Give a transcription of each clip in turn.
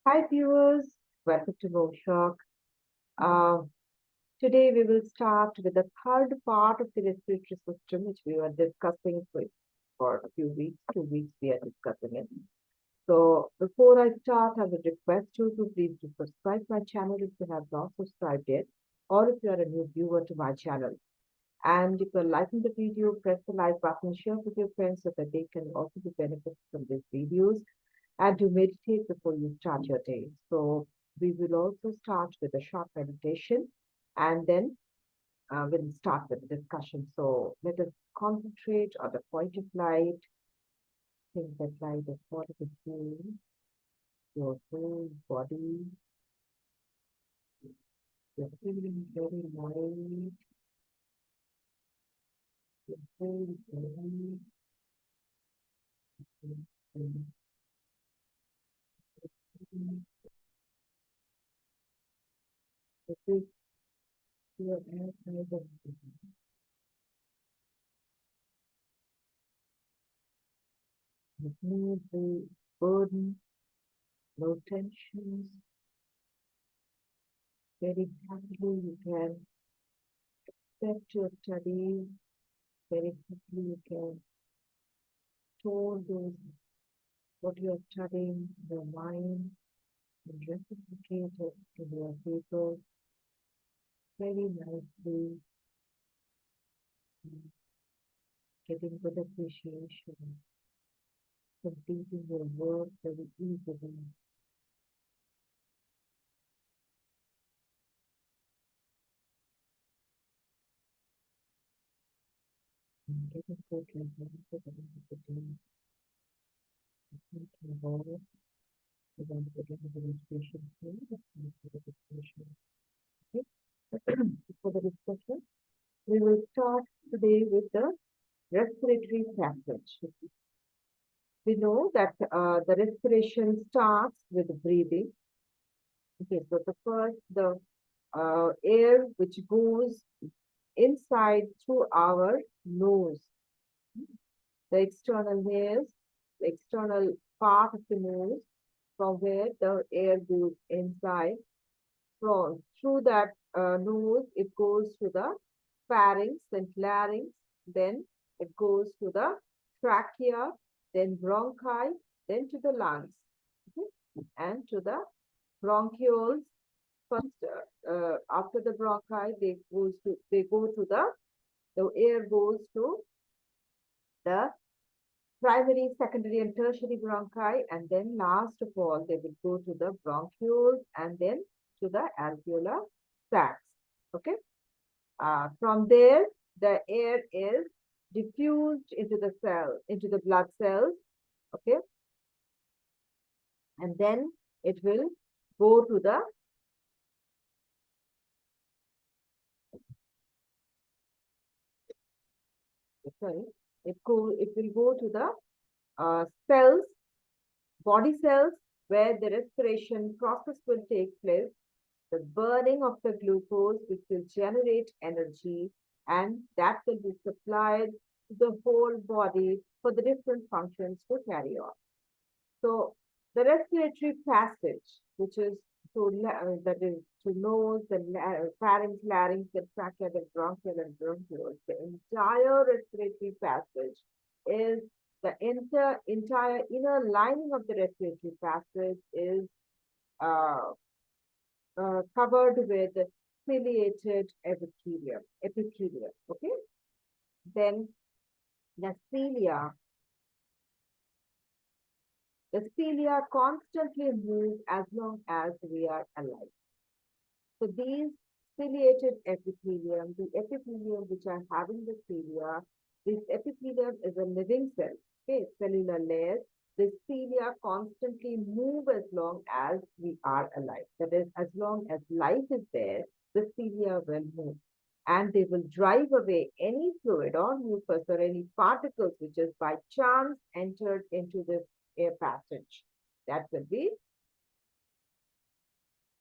Hi viewers, welcome to MouShauk. Uh, Today we will start with the third part of the respiratory system, which we were discussing for a few weeks. 2 weeks we are discussing it. So before I start, I would request you to please do subscribe my channel if you have not subscribed yet, or if you are a new viewer to my channel. And if you're liking the video, press the like button, share with your friends so that they can also be benefited from these videos, and to meditate before you start your day. So we will also start with a short meditation, and then we'll start with the discussion. So let us concentrate on the point of light. Think that light is part of the soul, your whole body. You're feeling very light. Your whole body. This is your outside of the remove the burden, no tensions. Very happily you can set your studies. Very quickly you can store those what you are studying in your mind and replicate it in your paper very nicely, getting good appreciation, completing your work very easily. And getting good results at the end of the day. Thinking about it, you want to get into the registration too, for the registration. Okay. For the discussion, we will start today with the respiratory passage. We know that the respiration starts with breathing. Okay, so the air which goes inside through our nose, the external hairs, the external part of the nose, from where the air goes inside. From through that nose, it goes to the pharynx and larynx, then it goes to the trachea, then bronchi, then to the lungs, okay? And to the bronchioles. First, after the bronchi, they go to the air goes to the primary, secondary, and tertiary bronchi, and then last of all, they will go to the bronchioles and then to the alveolar sacs. Okay. From there, the air is diffused into the cell, into the blood cells. Okay. And then it will go to the sorry, it will go to the cells, body cells, where the respiration process will take place, the burning of the glucose, which will generate energy, and that will be supplied to the whole body for the different functions to carry on. So the respiratory passage, which is that is to nose, the pharynx, larynx, the trachea, the bronchial and bronchioles, the entire respiratory passage is the entire inner lining of the respiratory passage is uh, covered with ciliated epithelium. Okay, then the cilia The cilia constantly move as long as we are alive. So these ciliated epithelium, the epithelium which are having the cilia, this epithelium is a living cell, okay, cellular layer. The cilia constantly move as long as we are alive. That is, as long as life is there, the cilia will move. And they will drive away any fluid or mucus or any particles which is by chance entered into this air passage. That will be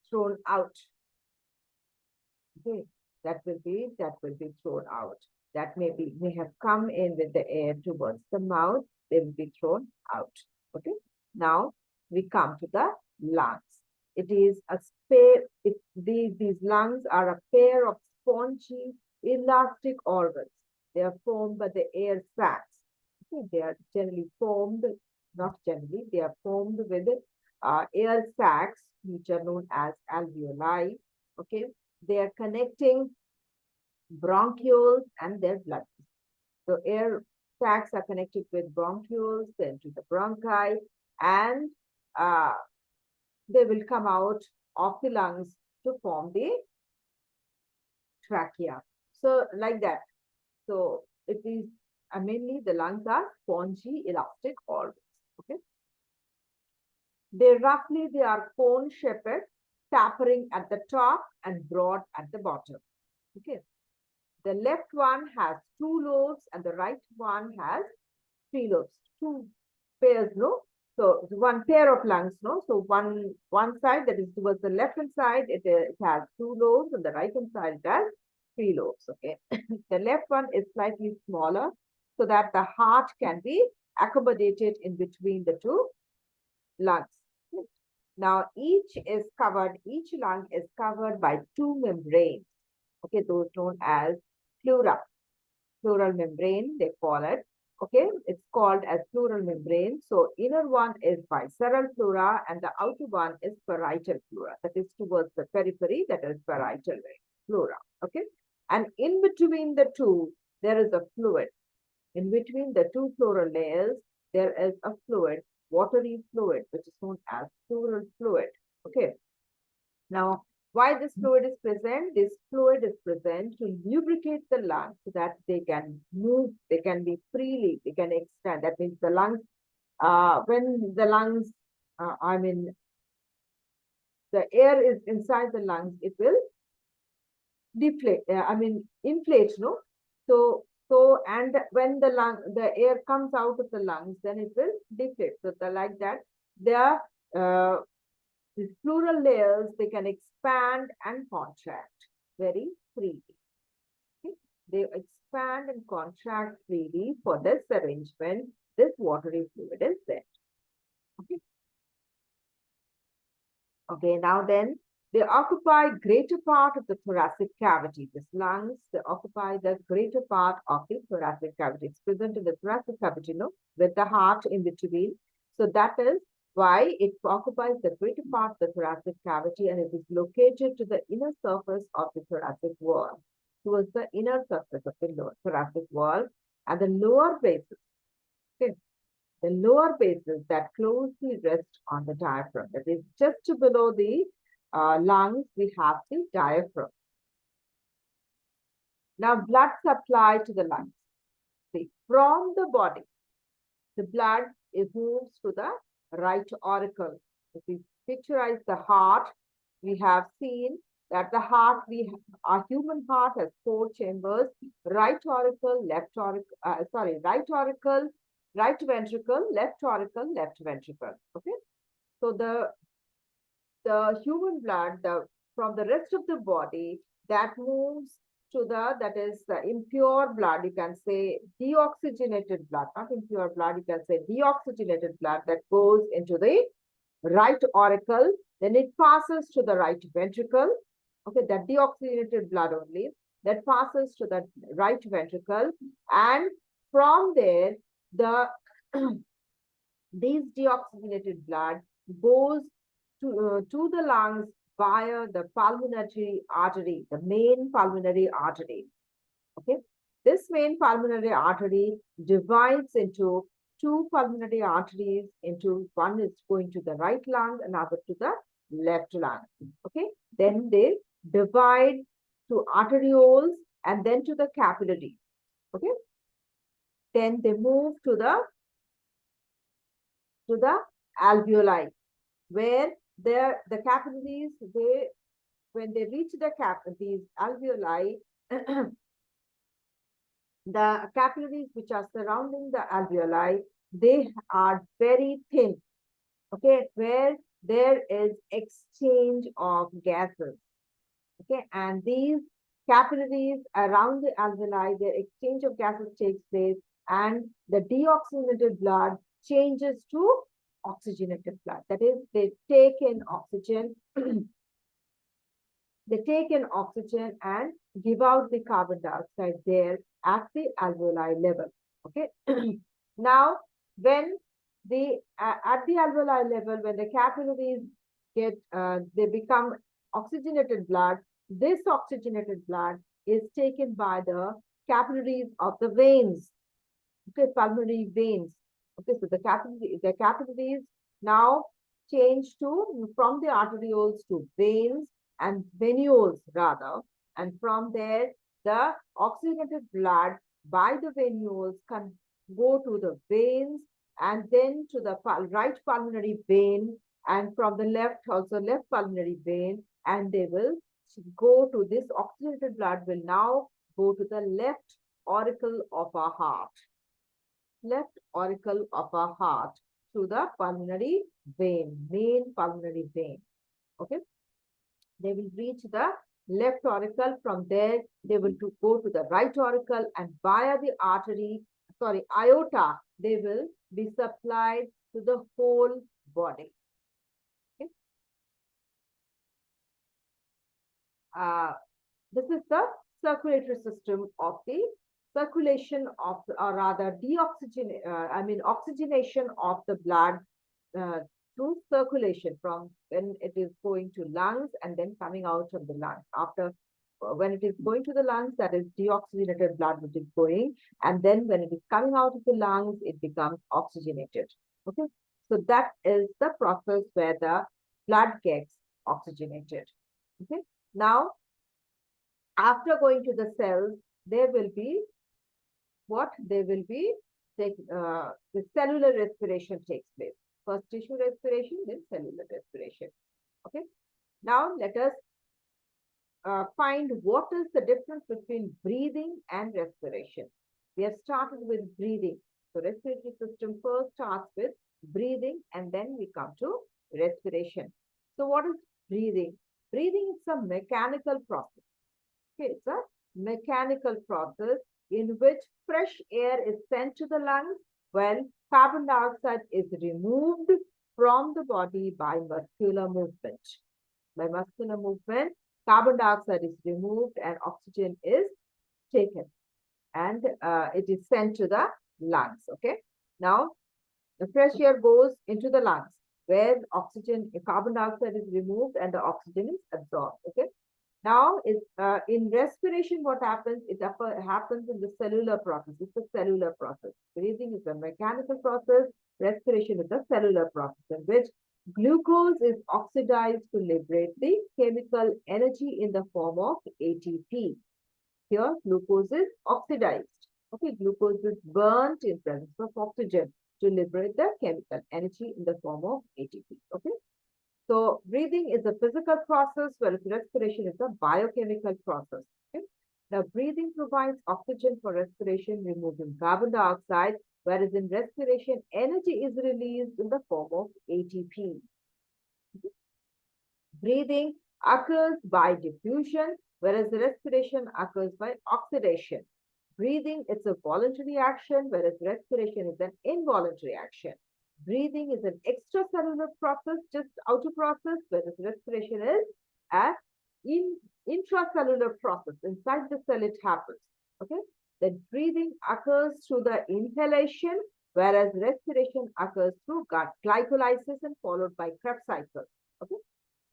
thrown out. Okay, that will be thrown out. That may have come in with the air towards the mouth. They will be thrown out. Okay. Now we come to the lungs. It is a pair. These lungs are a pair of spongy, elastic organs. They are formed by the air sacs. Okay? They are generally formed, not generally, they are formed with air sacs, which are known as alveoli. Okay, they are connecting bronchioles and their blood. So air sacs are connected with bronchioles, then to the bronchi, and uh, they will come out of the lungs to form the trachea. So like that. So it is mainly the lungs are spongy, elastic organs. Okay. They are cone-shaped, tapering at the top and broad at the bottom. Okay. The left one has 2 lobes and the right one has 3 lobes. 2 pairs, no? So one pair of lungs, no? So one side, that is towards the left hand side, it has 2 lobes, and the right hand side it has 3 lobes. Okay. The left one is slightly smaller so that the heart can be accommodated in between the 2 lungs. Now each lung is covered by 2 membranes. Okay, those known as pleura. Pleural membrane, they call it. Okay, it's called as pleural membrane. So inner one is visceral pleura and the outer one is parietal pleura. That is towards the periphery, that is parietal pleura. Okay, and in between the two, there is a fluid. In between the 2 pleural layers, there is a fluid, watery fluid, which is known as pleural fluid. Okay. Now, why this fluid is present? This fluid is present to lubricate the lungs so that they can move, they can be freely, they can extend. That means the lungs, when the lungs, the air is inside the lungs, it will deflate, inflate, no? And when the air comes out of the lungs, then it will deflate. So like that, these pleural layers, they can expand and contract very freely. Okay? They expand and contract freely. For this arrangement, this watery fluid is there. Okay. Okay, now then, they occupy greater part of the thoracic cavity. These lungs, they occupy the greater part of the thoracic cavity. It's present in the thoracic cavity, no, with the heart in between. So that is why it occupies the greater part of the thoracic cavity, and it is located to the inner surface of the thoracic wall, towards the inner surface of the thoracic wall, and the lower bases. Okay. The lower bases that closely rest on the diaphragm. That is just below the lungs, we have the diaphragm. Now, blood supply to the lungs. See, from the body, the blood moves to the right auricle. If we picturize the heart, we have seen that the heart, our human heart has 4 chambers: right auricle, right auricle, right ventricle, left auricle, left ventricle. Okay, so the human blood, from the rest of the body, that moves to that is the impure blood. You can say deoxygenated blood, not impure blood. You can say deoxygenated blood that goes into the right auricle. Then it passes to the right ventricle. Okay, that deoxygenated blood only that passes to the right ventricle, and from there these deoxygenated blood goes to the lungs via the pulmonary artery, the main pulmonary artery. Okay, this main pulmonary artery divides into 2 pulmonary arteries. Into one is going to the right lung, another to the left lung. Okay, then they divide to arterioles and then to the capillaries. Okay, then they move to the alveoli, where the capillaries, when they reach these alveoli, the capillaries which are surrounding the alveoli, they are very thin. Okay, where there is exchange of gases. Okay, and these capillaries around the alveoli, their exchange of gases takes place, and the deoxygenated blood changes to oxygenated blood. That is, they take in oxygen, they take in oxygen and give out the carbon dioxide there at the alveoli level. Okay. Now, when the at the alveoli level, when the capillaries get they become oxygenated blood, this oxygenated blood is taken by the capillaries of the veins. Okay, pulmonary veins. Okay, so the capillaries now change to from the arterioles to veins and venules rather, and from there the oxygenated blood by the venules can go to the veins and then to the right pulmonary vein, and from the left also left pulmonary vein, and they will go to this oxygenated blood will now go to the left auricle of our heart, left auricle of our heart through the pulmonary vein, main pulmonary vein. Okay, they will reach the left auricle. From there, they will go to the right auricle, and via the artery, sorry, aorta, they will be supplied to the whole body. Okay. This is the circulatory system of the circulation of, or rather oxygenation of the blood through circulation from when it is going to lungs and then coming out of the lungs. After when it is going to the lungs, that is deoxygenated blood which is going, and then when it is coming out of the lungs, it becomes oxygenated. Okay, so that is the process where the blood gets oxygenated. Okay, now after going to the cells, there will be what? There will be the cellular respiration takes place. First tissue respiration, then cellular respiration. Okay. Now let us find what is the difference between breathing and respiration. We have started with breathing. So respiratory system first starts with breathing and then we come to respiration. So what is breathing? Breathing is a mechanical process. Okay, it's a mechanical process in which fresh air is sent to the lungs while carbon dioxide is removed from the body by muscular movement. By muscular movement, carbon dioxide is removed and oxygen is taken, and it is sent to the lungs. Okay. Now, the fresh air goes into the lungs where oxygen, carbon dioxide is removed and the oxygen is absorbed. Okay. Now, in respiration, what happens? It happens in the cellular process. It's a cellular process. Breathing is a mechanical process. Respiration is a cellular process in which glucose is oxidized to liberate the chemical energy in the form of ATP. Here, glucose is oxidized. Okay, glucose is burnt in presence of oxygen to liberate the chemical energy in the form of ATP. Okay. So breathing is a physical process, whereas respiration is a biochemical process. Okay? Now, breathing provides oxygen for respiration, removing carbon dioxide, whereas in respiration, energy is released in the form of ATP. Okay? Breathing occurs by diffusion, whereas respiration occurs by oxidation. Breathing is a voluntary action, whereas respiration is an involuntary action. Breathing is an extracellular process, just outer process, whereas respiration is an intracellular process. Inside the cell, it happens. Okay. Then breathing occurs through the inhalation, whereas respiration occurs through glycolysis and followed by Krebs cycle. Okay.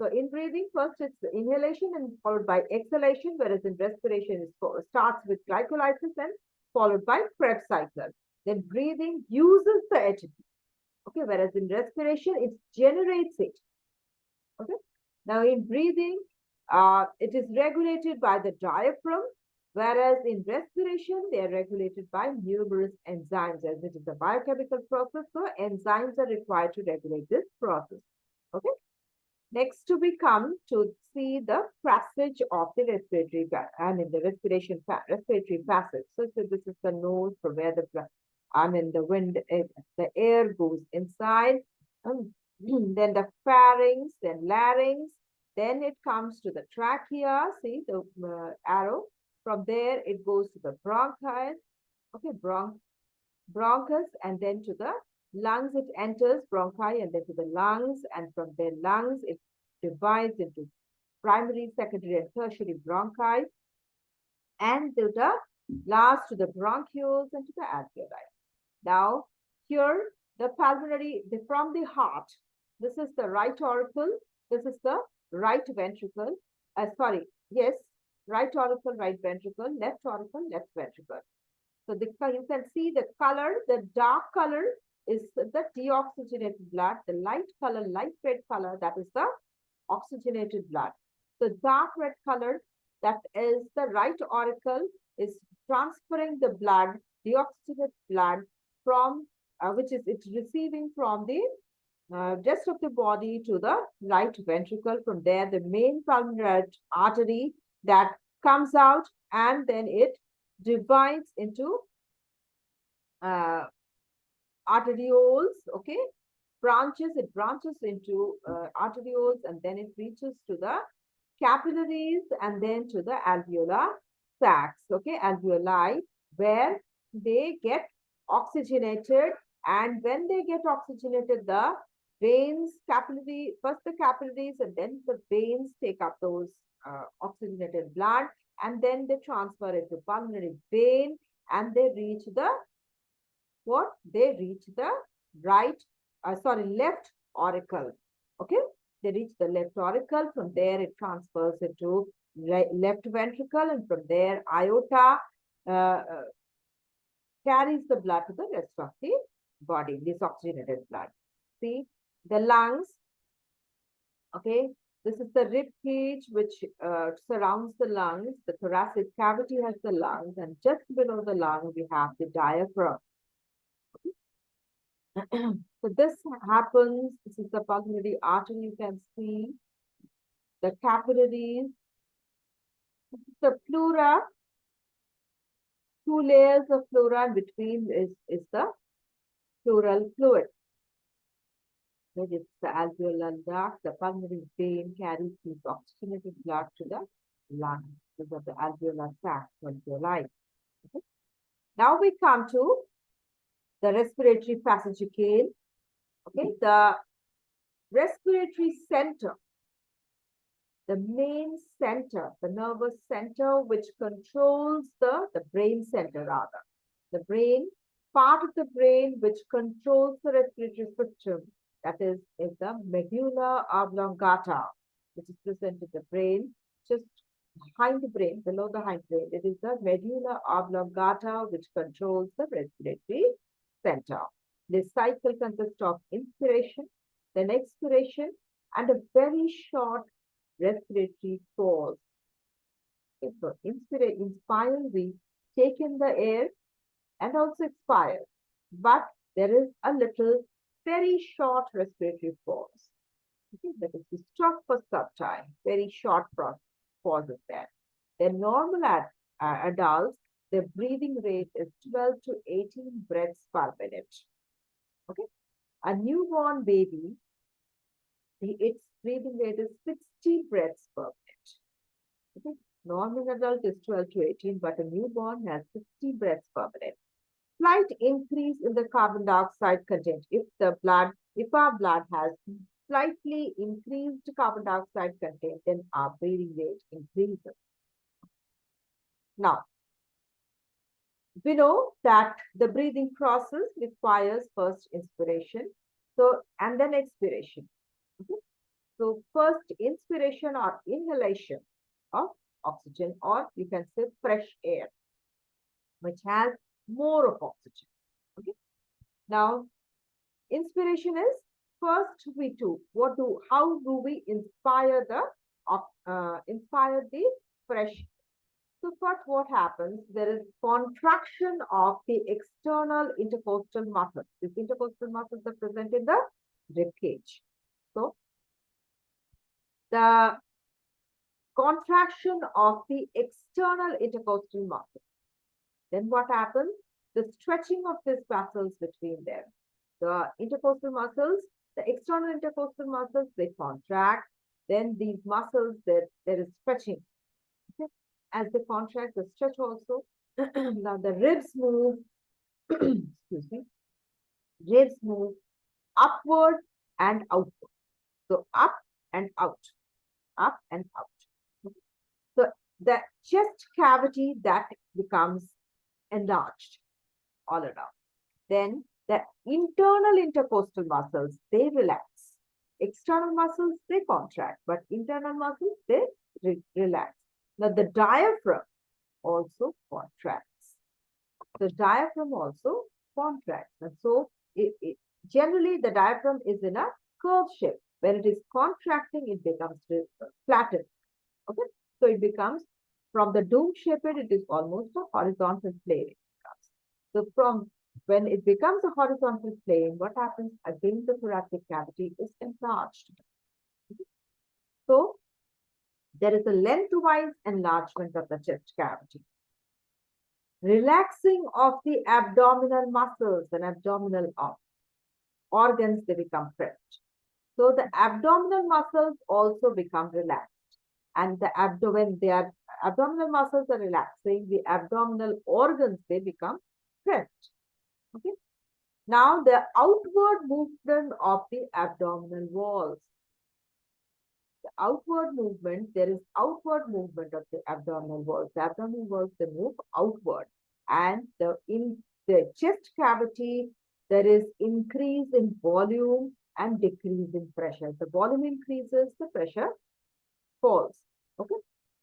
So in breathing, first it's the inhalation and followed by exhalation, whereas in respiration it starts with glycolysis and followed by Krebs cycle. Then breathing uses the ATP. Okay, whereas in respiration, it generates it. Okay. Now in breathing, it is regulated by the diaphragm, whereas in respiration, they are regulated by numerous enzymes. As it is a biochemical process, so enzymes are required to regulate this process. Okay. Next, we come to see the passage of the respiratory, the respiratory passage. So this is the nose from where the air goes inside, then the pharynx, then larynx, then it comes to the trachea, see the arrow, from there it goes to the bronchi, okay, bronchus, and then to the lungs it enters, bronchi, and then to the lungs, and from their lungs it divides into primary, secondary, and tertiary bronchi, and to the last to the bronchioles and to the alveoli. Now, here the pulmonary, from the heart, this is the right auricle, this is the right ventricle, yes, right auricle, right ventricle, left auricle, left ventricle. So you can see the color, the dark color is the deoxygenated blood, the light color, light red color, that is the oxygenated blood. The dark red color, that is the right auricle, is transferring the blood, deoxygenated blood from, which is it's receiving from the rest of the body to the right ventricle. From there, the main pulmonary artery that comes out, and then it divides into arterioles, okay, it branches into arterioles, and then it reaches to the capillaries, and then to the alveolar sacs, okay, alveoli, where they get oxygenated, and when they get oxygenated, the veins, first the capillaries, and then the veins take up those oxygenated blood, and then they transfer it to pulmonary vein, and they reach the left auricle. Okay, they reach the left auricle. From there, it transfers it to left ventricle, and from there, aorta carries the blood to the rest of the body, this oxygenated blood. See, the lungs, okay, this is the rib cage which surrounds the lungs. The thoracic cavity has the lungs, and just below the lung, we have the diaphragm. So this happens, this is the pulmonary artery, you can see the capillaries, the pleura, two layers of pleura, and between is the pleural fluid. That is the alveolar duct. The pulmonary vein carries this oxygenated blood to the lungs. These are the alveolar sacs, alveoli. Okay. Now we come to the respiratory passage again. Okay, the respiratory center, the main center, the nervous center which controls the brain center rather. The brain, part of the brain which controls the respiratory system, that is the medulla oblongata, which is present in the brain, just behind the brain, below the hindbrain. It is the medulla oblongata which controls the respiratory center. This cycle consists of inspiration, then expiration, and a very short respiratory pause. Okay, so inspire, we take in the air and also expire. But there is a little, very short respiratory pause. Okay, that is, we stop for some time, very short pause is there. The normal adults, their breathing rate is 12 to 18 breaths per minute. Okay, a newborn baby, its breathing rate is 60 breaths per minute. Okay, normal adult is 12 to 18, but a newborn has 60 breaths per minute. Slight increase in the carbon dioxide content. If our blood has slightly increased carbon dioxide content, then our breathing rate increases. Now, we know that the breathing process requires first inspiration, and then expiration. Okay? So first inspiration or inhalation of oxygen, or you can say fresh air, which has more of oxygen. Okay. Now, inspiration is first how do we inspire the fresh air? So first, what happens? There is contraction of the external intercostal muscles. These intercostal muscles are present in the rib cage. So the contraction of the external intercostal muscles. Then what happens? The stretching of these muscles between them. The intercostal muscles, the external intercostal muscles, they contract. Then these muscles, there is stretching. Okay? As they contract, they stretch also. Now the ribs move. Excuse me. Ribs move upward and outward. So up and out, up and out. So the chest cavity that becomes enlarged all around. Then the internal intercostal muscles, they relax. External muscles, they contract, but internal muscles, they relax. Now the diaphragm also contracts. The diaphragm also contracts. And so generally the diaphragm is in a curve shape. When it is contracting, it becomes flattened. Okay, so it becomes from the dome shaped, it is almost a horizontal plane. It becomes. So from when it becomes a horizontal plane, what happens again? The thoracic cavity is enlarged. So there is a lengthwise enlargement of the chest cavity. Relaxing of the abdominal muscles and abdominal organs, they become pressed. So the abdominal muscles also become relaxed. And the abdominal muscles are relaxing, the abdominal organs, they become pressed. Okay. Now the outward movement of the abdominal walls. The outward movement, there is outward movement of the abdominal walls. The abdominal walls, they move outward. And in the chest cavity, there is increase in volume and decrease in pressure. The volume increases, the pressure falls. Okay.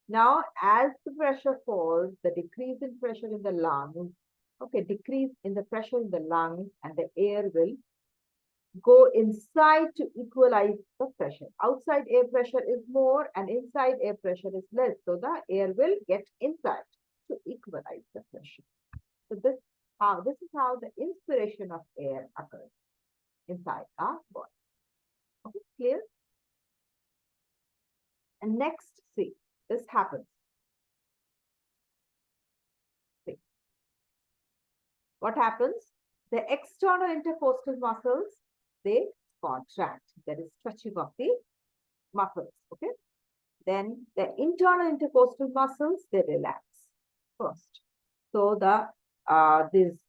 Now, as the pressure falls, the decrease in pressure in the lungs, okay, decrease in the pressure in the lungs, and the air will go inside to equalize the pressure. Outside air pressure is more and inside air pressure is less. So the air will get inside to equalize the pressure. So this is how the inspiration of air occurs inside our body. Okay, clear? And next, see, this happens. See, what happens? The external intercostal muscles, they contract. There is stretching of the muscles. Okay. Then the internal intercostal muscles, they relax first. So this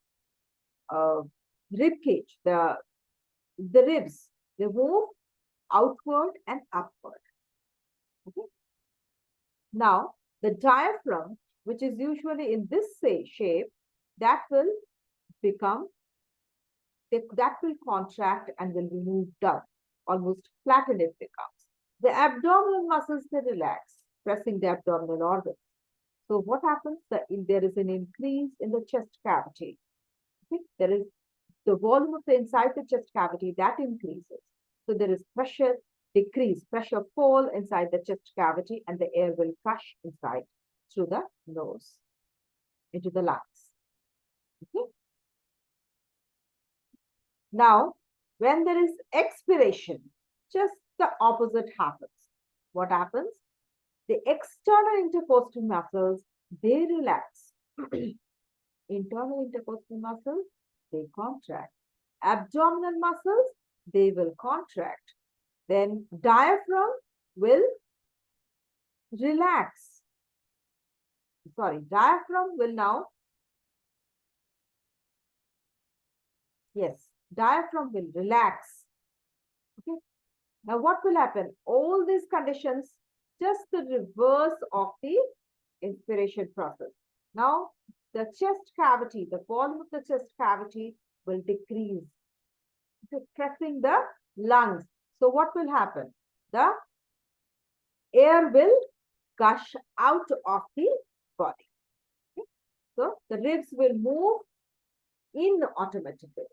rib cage, the ribs, they move outward and upward. Okay. Now the diaphragm, which is usually in this shape, that will become that will contract and will be moved down, almost flattened it becomes. The abdominal muscles, they relax, pressing the abdominal organs. So what happens? There is an increase in the chest cavity. Okay? There is the volume of the inside the chest cavity that increases. So there is pressure decrease, pressure fall inside the chest cavity, and the air will rush inside through the nose into the lungs. Okay? Now, when there is expiration, just the opposite happens. What happens? The external intercostal muscles, they relax. Internal intercostal muscles, they contract. Abdominal muscles, they will contract. Then diaphragm will relax. Sorry, diaphragm will now, yes, diaphragm will relax. Okay. Now what will happen? All these conditions, just the reverse of the inspiration process. Now the chest cavity, the volume of the chest cavity will decrease, pressing the lungs. So what will happen? The air will gush out of the body. Okay? So the ribs will move in automatically.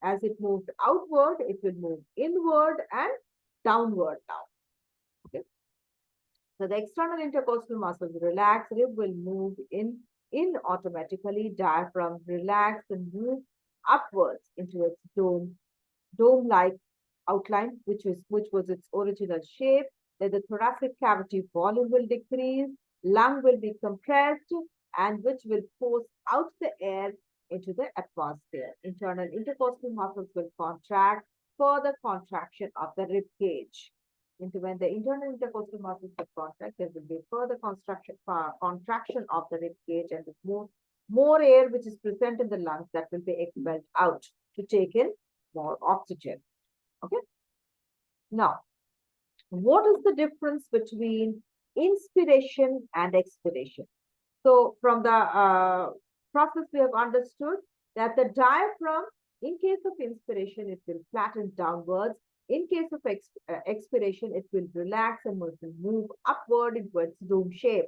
As it moved outward, it will move inward and downward now. Okay. So the external intercostal muscles relax, rib will move in automatically, diaphragm relax and move upwards into its dome-like outline, which was its original shape. Then the thoracic cavity volume will decrease, lung will be compressed, and which will force out the air into the atmosphere. Internal intercostal muscles will contract, further contraction of the rib cage. When the internal intercostal muscles will contract, there will be further contraction of the rib cage and it moves more air which is present in the lungs that will be expelled out to take in more oxygen. Okay. Now, what is the difference between inspiration and expiration? So, from the process, we have understood that the diaphragm, in case of inspiration, it will flatten downwards. In case of expiration, it will relax and will move upward into its dome shape.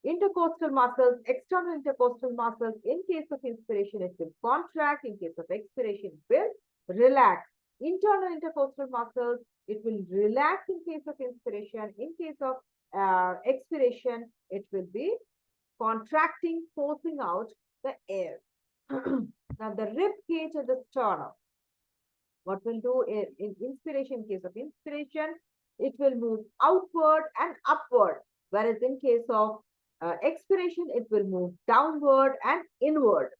Intercostal muscles, external intercostal muscles, in case of inspiration, it will contract. In case of expiration, it will relax. Internal intercostal muscles, it will relax in case of inspiration. In case of expiration, it will be contracting, forcing out the air. Now, the rib cage and the sternum, what will do in inspiration, in case of inspiration, it will move outward and upward, whereas in case of expiration, it will move downward and inward.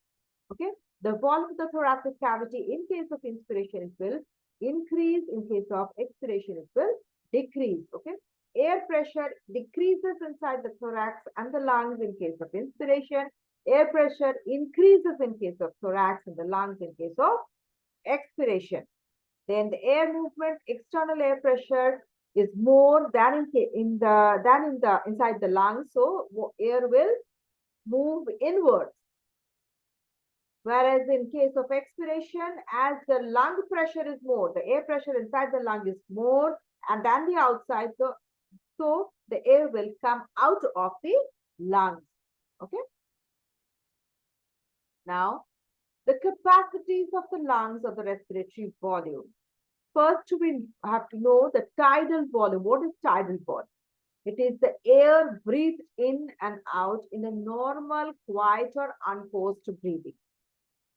Okay, the volume of the thoracic cavity, in case of inspiration, it will increase. In case of expiration, it will decrease. Okay, air pressure decreases inside the thorax and the lungs in case of inspiration. Air pressure increases in case of thorax and the lungs in case of expiration. Then the air movement, external air pressure is more than in the inside the lungs, so air will move inwards. Whereas in case of expiration, as the lung pressure is more, the air pressure inside the lung is more and than the outside, so the air will come out of the lungs. Okay. Now, the capacities of the lungs or the respiratory volume. First, we have to know the tidal volume. What is tidal volume? It is the air breathed in and out in a normal, quiet or unforced breathing.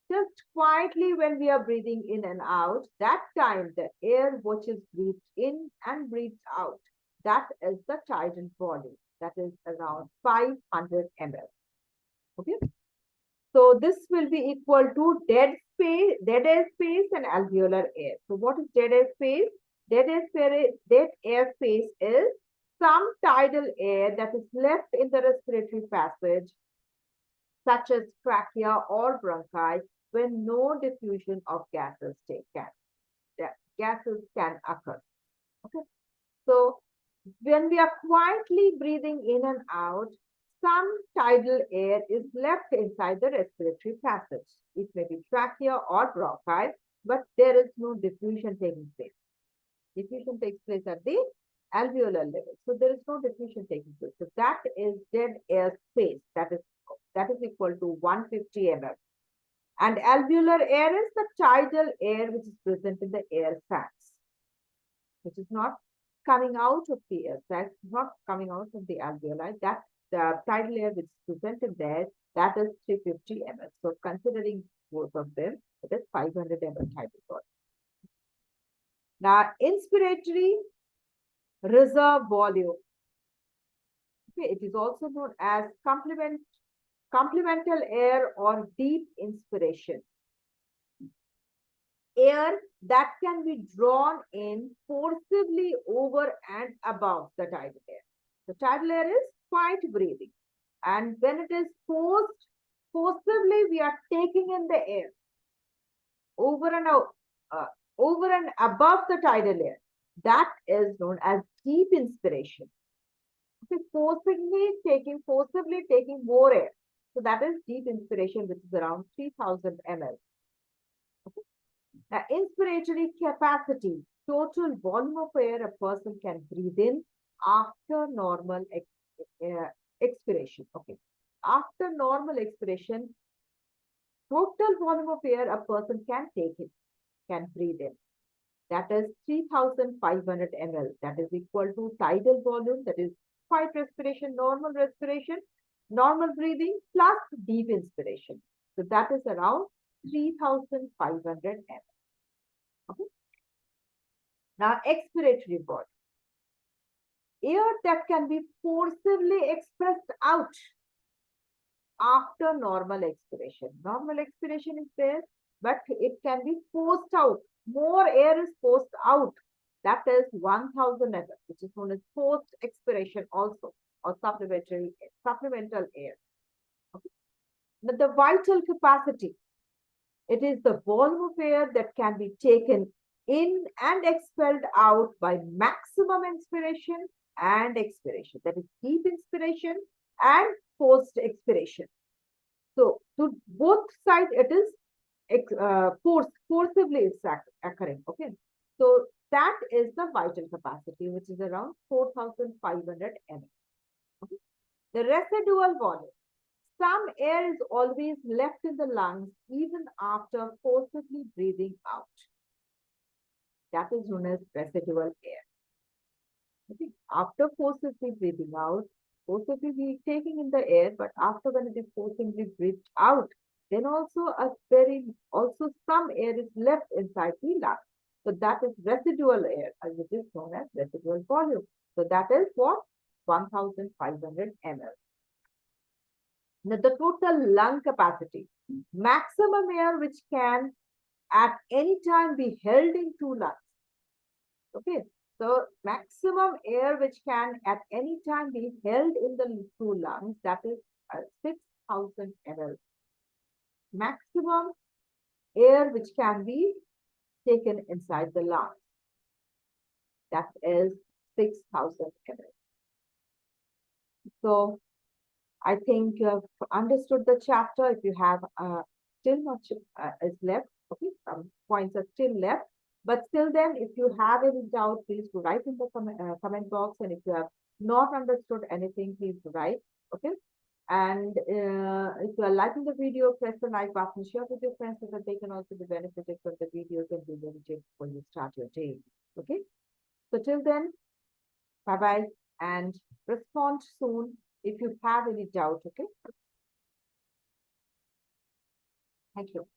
Just quietly when we are breathing in and out, that time the air which is breathed in and breathed out, that is the tidal volume. That is around 500 ml. Okay. So this will be equal to dead air space and alveolar air. So what is dead air space? Dead air space is some tidal air that is left in the respiratory passage, such as trachea or bronchi, when no diffusion of gases can occur. Okay. So when we are quietly breathing in and out, some tidal air is left inside the respiratory passage. It may be trachea or bronchi, but there is no diffusion taking place. Diffusion takes place at the alveolar level. So there is no diffusion taking place. So that is dead air space. That is equal to 150 ml. And alveolar air is the tidal air which is present in the air sacs, which is not coming out of the air sacs, not coming out of the alveoli. That the tidal air which is presented there, that is 350 ml. So considering both of them, it is 500 ml tidal volume. Now, inspiratory reserve volume. Okay, it is also known as complemental air or deep inspiration. Air that can be drawn in forcibly over and above the tidal air. The tidal air is quiet breathing. And when it is forcibly we are taking in the air over and above the tidal air. That is known as deep inspiration. Okay, forcibly taking more air. So that is deep inspiration, which is around 3000 ml. Okay. Now, inspiratory capacity, total volume of air a person can breathe in after normal expiration. Okay. After normal expiration, total volume of air a person can breathe in. That is 3500 ml. That is equal to tidal volume, that is quiet respiration, normal breathing plus deep inspiration. So that is around 3500 ml. Okay. Now, expiratory volume. Air that can be forcibly expressed out after normal expiration. Normal expiration is there, but it can be forced out. More air is forced out. That is 1000 ml, which is known as forced expiration also, or supplemental air. Okay. But the vital capacity, it is the volume of air that can be taken in and expelled out by maximum inspiration and expiration. That is deep inspiration and forced expiration. So to both sides, it is forcibly is occurring. Okay. So that is the vital capacity, which is around 4,500 ml. Okay. The residual volume. Some air is always left in the lungs even after forcibly breathing out. That is known as residual air. Okay. After forcibly breathing out, forcibly we taking in the air, but after when it is forcibly breathed out, then also some air is left inside the lung. So that is residual air, which is known as residual volume. So that is what 1,500 ml. Now the total lung capacity, maximum air which can at any time be held in two lungs. Okay, so maximum air which can at any time be held in the two lungs, that is 6,000 ml. Maximum air which can be taken inside the lungs, that is 6,000 ml. So I think you have understood the chapter. If you have still much is left, okay, some points are still left. But still then, if you have any doubt, please write in the comment box. And if you have not understood anything, please write, okay? And if you are liking the video, press the like button, share with your friends so that they can also be benefited from the videos and do the tips when you start your day, okay? So till then, bye-bye and respond soon if you have any doubt, okay? Thank you.